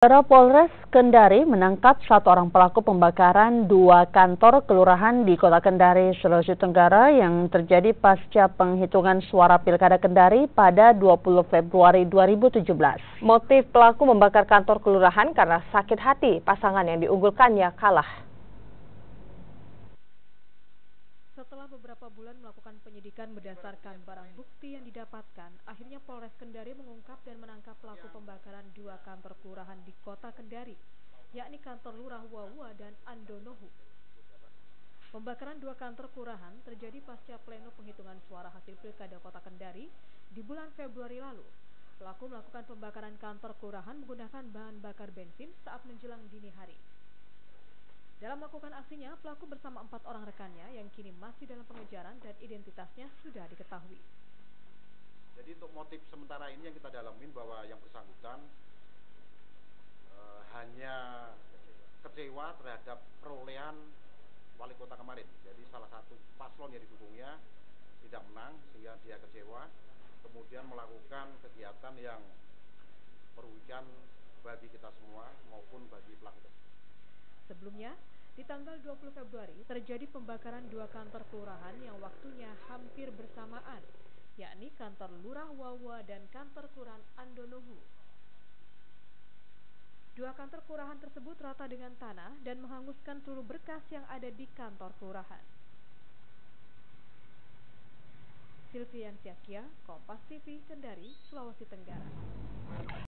Saudara Polres Kendari menangkap satu orang pelaku pembakaran dua kantor kelurahan di Kota Kendari, Sulawesi Tenggara yang terjadi pasca penghitungan suara Pilkada Kendari pada 20 Februari 2017. Motif pelaku membakar kantor kelurahan karena sakit hati pasangan yang diunggulkannya kalah. Setelah beberapa bulan melakukan penyidikan berdasarkan barang bukti yang didapatkan, akhirnya Polres Kendari mengungkap dan menangkap pelaku pembakaran dua kantor kelurahan di Kota Kendari, yakni kantor Lurah Wawa dan Andonohu. Pembakaran dua kantor kelurahan terjadi pasca pleno penghitungan suara hasil Pilkada Kota Kendari di bulan Februari lalu. Pelaku melakukan pembakaran kantor kelurahan menggunakan bahan bakar bensin saat menjelang dini hari. Dalam melakukan aksinya, pelaku bersama 4 orang rekannya yang kini masih dalam pengejaran dan identitasnya sudah diketahui. Jadi untuk motif sementara ini yang kita dalamin bahwa yang bersangkutan hanya kecewa terhadap perolehan wali kota kemarin. Jadi salah satu paslon yang didukungnya tidak menang sehingga dia kecewa, kemudian melakukan kegiatan yang merugikan bagi kita semua maupun bagi pelaku. Sebelumnya, di tanggal 20 Februari terjadi pembakaran dua kantor kelurahan yang waktunya hampir bersamaan, yakni kantor Lurah Wawa dan kantor kelurahan Andonohu. Dua kantor kelurahan tersebut rata dengan tanah dan menghanguskan seluruh berkas yang ada di kantor kelurahan. Silvian Siakia, Kompas TV, Kendari, Sulawesi Tenggara.